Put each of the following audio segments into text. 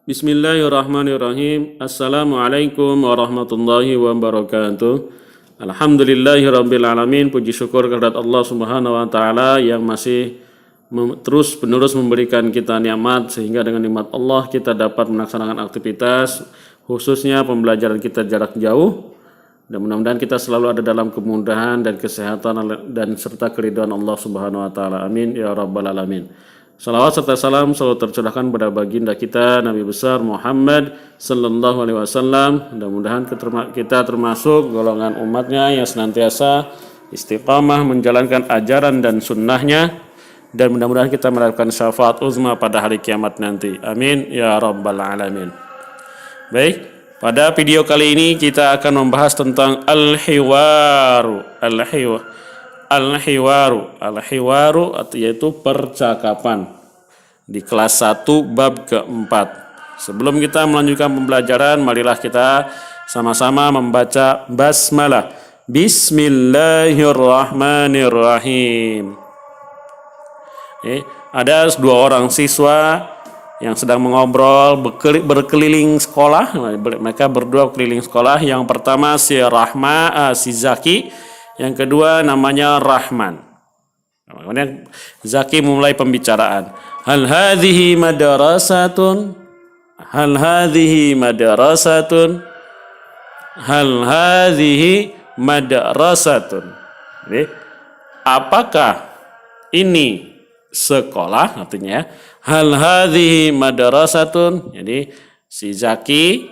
Bismillahirrahmanirrahim. Assalamualaikum warahmatullahi wabarakatuh. Alhamdulillahirabbil alamin. Puji syukur kehadirat Allah Subhanahu wa taala yang masih terus menerus memberikan kita nikmat, sehingga dengan nikmat Allah kita dapat melaksanakan aktivitas, khususnya pembelajaran kita jarak jauh. Dan mudah-mudahan kita selalu ada dalam kemudahan dan kesehatan dan serta keridhaan Allah Subhanahu wa taala. Amin ya rabbal alamin. Salawat serta salam selalu tercurahkan pada baginda kita Nabi besar Muhammad sallallahu alaihi wasallam. Mudah-mudahan kita termasuk golongan umatnya yang senantiasa istiqamah menjalankan ajaran dan sunnahnya, dan mudah-mudahan kita mendapatkan syafaat uzma pada hari kiamat nanti. Amin ya rabbal alamin. Baik, pada video kali ini kita akan membahas tentang al-hiwaru yaitu percakapan di kelas 1 bab keempat. Sebelum kita melanjutkan pembelajaran, marilah kita sama-sama membaca basmalah. Bismillahirrahmanirrahim. Ada dua orang siswa yang sedang mengobrol berkeliling sekolah. Mereka berdua keliling sekolah. Yang pertama si Zaki, yang kedua namanya Rahman. Kemudian Zaki mulai pembicaraan. Hal hadhihi madrasatun? Hal hadhihi madrasatun? Hal hadhihi madrasatun? Jadi, apakah ini sekolah? Artinya hal hadhihi madrasatun. Jadi si Zaki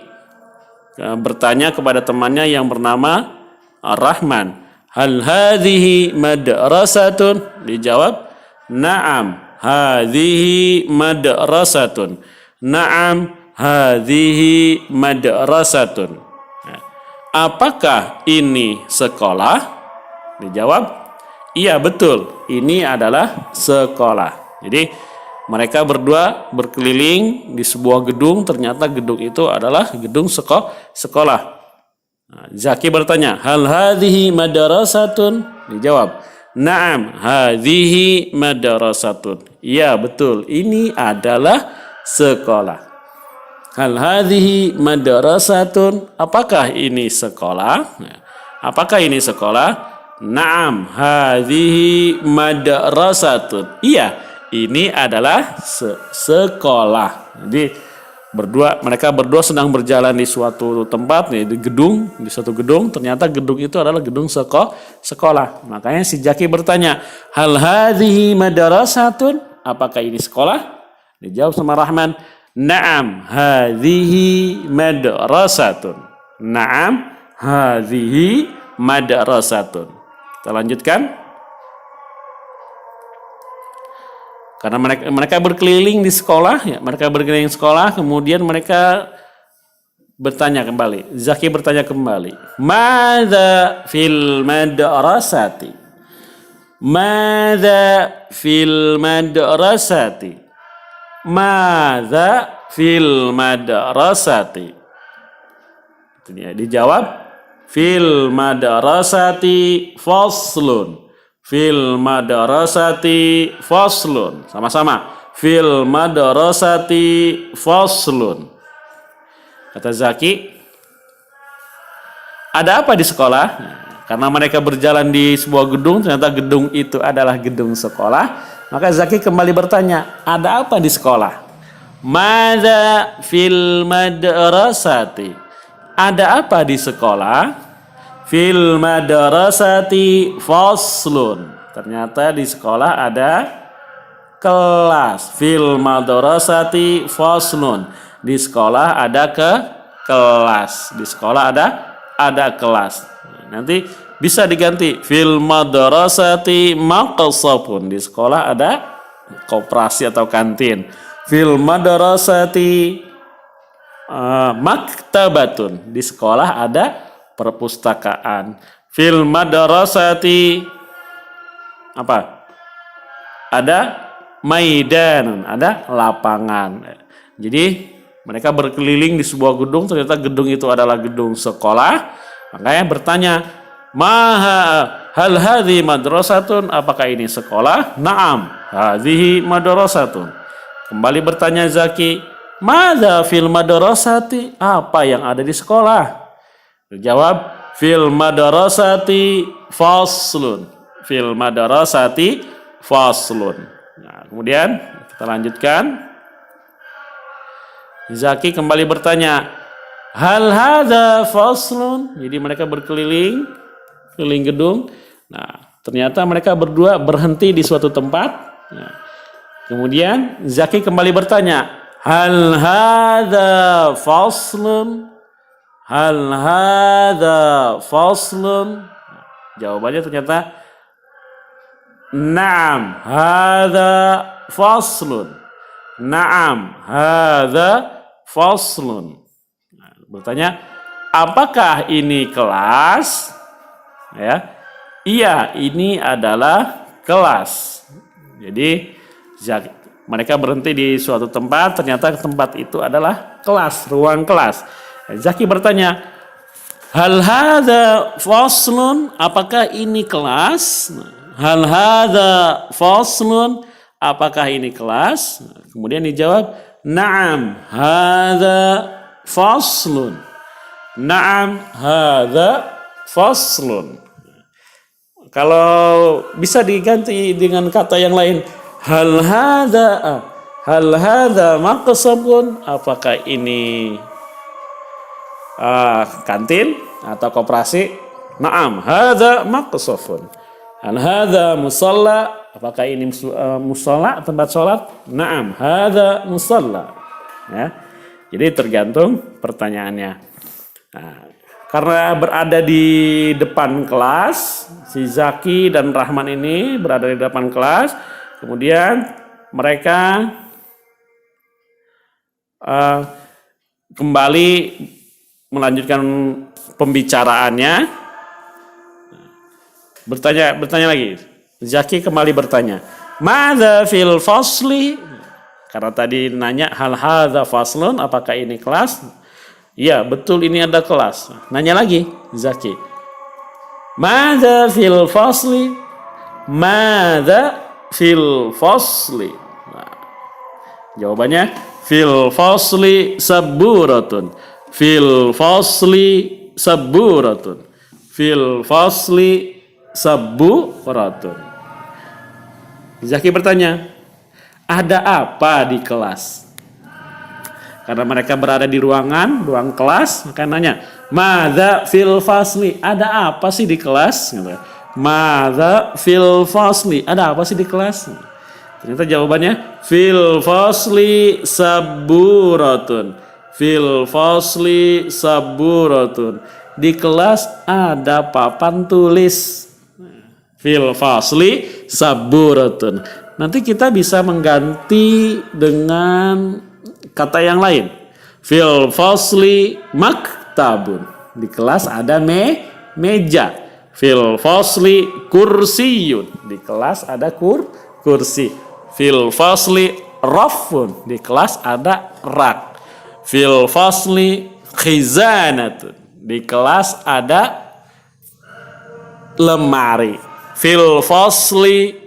bertanya kepada temannya yang bernama Rahman. Hal hadhihi madrasatun? Dijawab, na'am hadhihi madrasatun. Na'am hadhihi madrasatun. Apakah ini sekolah? Dijawab, iya betul, ini adalah sekolah. Jadi mereka berdua berkeliling di sebuah gedung. Ternyata gedung itu adalah gedung sekolah. Zaki bertanya, hal hadhihi madrasatun? Dijawab, na'am hadhihi madrasatun. Ya betul, ini adalah sekolah. Hal hadhihi madrasatun? Apakah ini sekolah? Apakah ini sekolah? Na'am hadhihi madrasatun. Iya, ini adalah sekolah. Jadi mereka berdua sedang berjalan di suatu tempat, di suatu gedung. Ternyata gedung itu adalah gedung sekolah. Makanya si Zaki bertanya, hal hadhihi madrasatun? Apakah ini sekolah? Dijawab sama Rahman, na'am hadhihi madrasatun. Na'am hadhihi madrasatun. Kita lanjutkan. Karena mereka berkeliling di sekolah, kemudian mereka bertanya kembali. Zaki bertanya kembali, madza fil madrasati? Madza fil madrasati? Madza fil madrasati? Dijawab, fil madrasati faslun. Fil madrasati faslun. Sama-sama. Fil madrasati faslun. Kata Zaki, ada apa di sekolah? Karena mereka berjalan di sebuah gedung, ternyata gedung itu adalah gedung sekolah. Maka Zaki kembali bertanya, ada apa di sekolah? Madza fil madrasati? Ada apa di sekolah? Fil madrasati faslun. Ternyata di sekolah ada kelas. Fil madrasati faslun. Di sekolah ada kelas. Di sekolah ada kelas. Nanti bisa diganti fil madrasati maqsafun. Di sekolah ada koperasi atau kantin. Fil madrasati maktabatun. Di sekolah ada perpustakaan. Fil madrasati apa? Ada maidan, ada lapangan. Jadi mereka berkeliling di sebuah gedung. Ternyata gedung itu adalah gedung sekolah. Makanya bertanya, hal hadhi madrasatun? Apakah ini sekolah? Naam hadhihi madrasatun. Kembali bertanya Zaki, Madza fil madrasati? Apa yang ada di sekolah? Jawab, fil madrasati faslun. Fil madrasati faslun. Nah, kemudian kita lanjutkan. Zaki kembali bertanya, hal hadza faslun? Jadi mereka berkeliling gedung. Nah, ternyata mereka berdua berhenti di suatu tempat. Nah, kemudian Zaki kembali bertanya, hal hadza faslun? Hal hadza faslun? Jawabannya ternyata na'am hadza faslun. Na'am hadza faslun. Nah, bertanya, apakah ini kelas? Ya. Iya, ini adalah kelas. Jadi mereka berhenti di suatu tempat, ternyata tempat itu adalah kelas, ruang kelas. Zaki bertanya, hal hadza faslun? Apakah ini kelas? Hal hadza faslun? Apakah ini kelas? Kemudian dijawab, na'am hadza faslun. Na'am hadza faslun. Kalau bisa diganti dengan kata yang lain, hal hadza maqsabun? Apakah ini kantin atau koperasi? Na'am hadza maqsafun. Hal hadza musalla? Apakah ini musalla, tempat sholat? Na'am hadza musalla. Ya. Jadi tergantung pertanyaannya. Nah, karena berada di depan kelas, si Zaki dan Rahman ini berada di depan kelas, kemudian mereka kembali melanjutkan pembicaraannya. Bertanya lagi. Zaki kembali bertanya, madza fil fasli? Karena tadi nanya hal hadza faslun, apakah ini kelas? Ya, betul, ini ada kelas. Nanya lagi Zaki, madza fil fasli? Madza fil fasli? Nah, jawabannya fil fasli saburatun. Fil fasli saburatun. Fil fasli saburatun. Zaki bertanya, ada apa di kelas? Karena mereka berada di ruang kelas, maka nanya, madza fil fasli? Ada apa sih di kelas? Madza fil fasli? Ada apa sih di kelas? Ternyata jawabannya fil fasli saburatun. Fil fasli saburatun. Di kelas ada papan tulis. Fil fasli saburatun. Nanti kita bisa mengganti dengan kata yang lain. Fil fasli maktabun. Di kelas ada meja. Fil fasli kursiyun. Di kelas ada kursi. Fil fasli rafun. Di kelas ada rak. Fil fasli khizanatun. Di kelas ada lemari. Fil fasli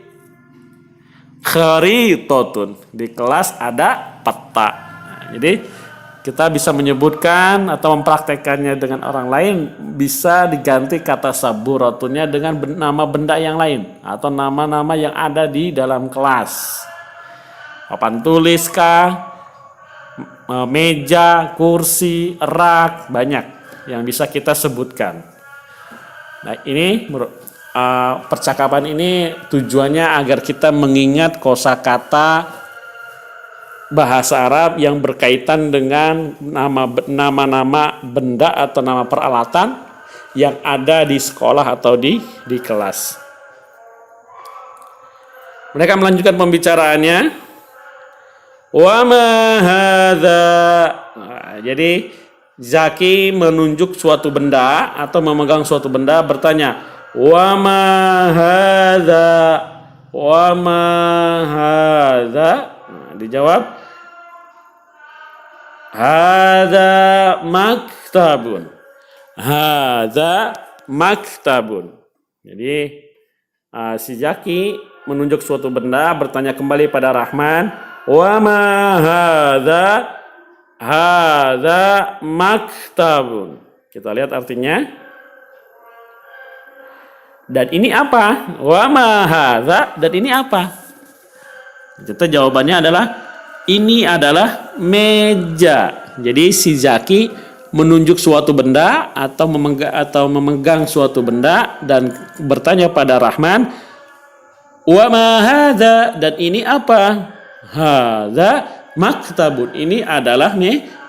kharitatun. Di kelas ada peta. Nah, jadi kita bisa menyebutkan atau mempraktekannya dengan orang lain, bisa diganti kata saburatunnya dengan nama benda yang lain atau nama-nama yang ada di dalam kelas. Papan tulis kah, meja, kursi, rak, banyak yang bisa kita sebutkan. Nah, ini percakapan ini tujuannya agar kita mengingat kosakata bahasa Arab yang berkaitan dengan nama-nama benda atau nama peralatan yang ada di sekolah atau di kelas. Mereka melanjutkan pembicaraannya. Wa ma hadza. Jadi Zaki menunjuk suatu benda atau memegang suatu benda, bertanya, wa ma hadza? Wa ma hadza? Dijawab, hadza maktabun. Hadza maktabun. Jadi si Zaki menunjuk suatu benda, bertanya kembali pada Rahman, wa ma hadza? Hadza maktabun. Kita lihat artinya. Dan ini apa? Wa ma hadza, dan ini apa? Kita jawabannya adalah ini adalah meja. Jadi si Zaki menunjuk suatu benda atau memegang suatu benda dan bertanya pada Rahman, wa ma hadza, dan ini apa? Hadza maktabun, ini adalah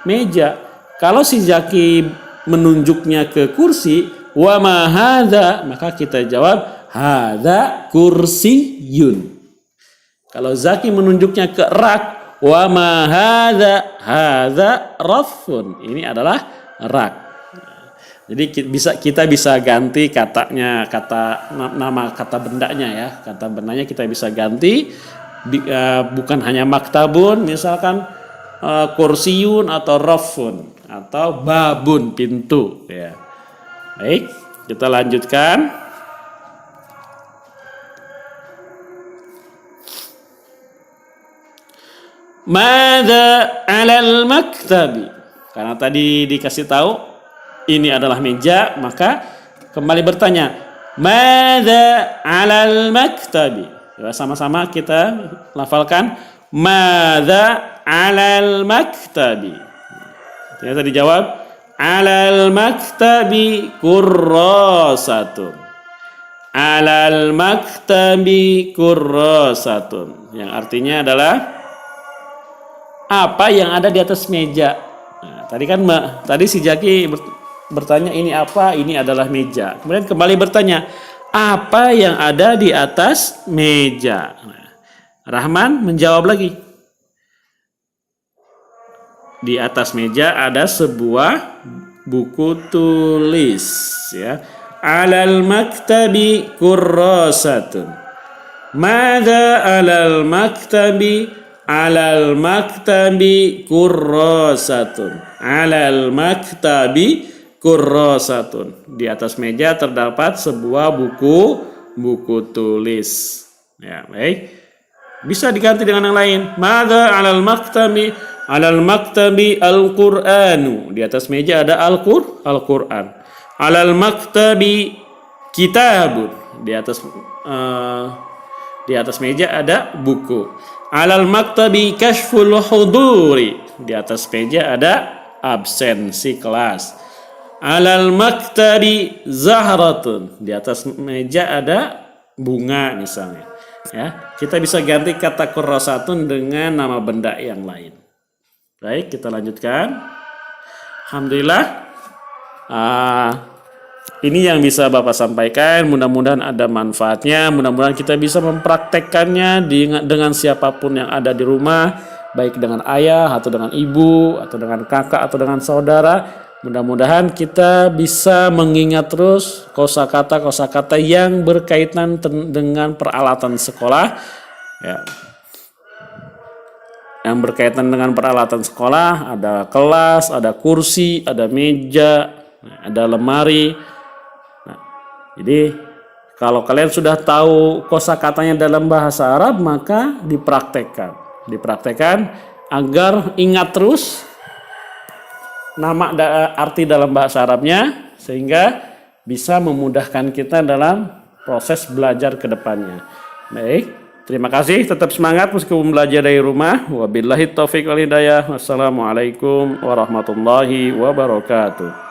meja. Kalau si Zaki menunjuknya ke kursi, wa ma hadza, maka kita jawab hadza kursiyun. Kalau Zaki menunjuknya ke rak, wa ma hadza rafun, ini adalah rak. Jadi kita bisa ganti katanya, nama kata bendanya ya. Kata bendanya kita bisa ganti, bukan hanya maktabun, misalkan kursiyun atau rafun atau babun, pintu ya. Baik, kita lanjutkan. Madza 'alal maktabi. Karena tadi dikasih tahu ini adalah meja, maka kembali bertanya, madza 'alal maktabi. Ya, sama-sama kita lafalkan madza 'alal maktabi. Ternyata dijawab alal maktabi kurrasatun. Alal maktabi kurrasatun. Yang artinya adalah apa yang ada di atas meja. Nah, tadi si Zaki bertanya ini apa? Ini adalah meja. Kemudian kembali bertanya apa yang ada di atas meja. Nah, Rahman menjawab lagi. Di atas meja ada sebuah buku tulis ya. Alal maktabi kurrasatun. Madza alal maktabi? Alal maktabi kurrasatun. Alal maktabi kurrasatun. Di atas meja terdapat sebuah buku tulis. Ya, baik. Bisa diganti dengan yang lain. Madza alal maktabi? Alal maktabi al-Qur'anu. Di atas meja ada Al-Qur'an. Alal maktabi kitabun. Di atas meja ada buku. Alal maktabi kashful huduri. Di atas meja ada absensi kelas. Alal maktabi zahratun. Di atas meja ada bunga misalnya. Ya, kita bisa ganti kata kurrasatun dengan nama benda yang lain. Baik, kita lanjutkan. Alhamdulillah. Ini yang bisa Bapak sampaikan. Mudah-mudahan ada manfaatnya. Mudah-mudahan kita bisa mempraktekkannya dengan siapapun yang ada di rumah, baik dengan ayah atau dengan ibu atau dengan kakak atau dengan saudara. Mudah-mudahan kita bisa mengingat terus kosakata yang berkaitan dengan peralatan sekolah. Ya. Yang berkaitan dengan peralatan sekolah, ada kelas, ada kursi, ada meja, ada lemari. Nah, jadi kalau kalian sudah tahu kosakatanya dalam bahasa Arab, maka dipraktekkan agar ingat terus nama arti dalam bahasa Arabnya, sehingga bisa memudahkan kita dalam proses belajar ke depannya. Baik. Terima kasih, tetap semangat meskipun belajar dari rumah. Wabillahi taufiq wal hidayah. Wassalamualaikum warahmatullahi wabarakatuh.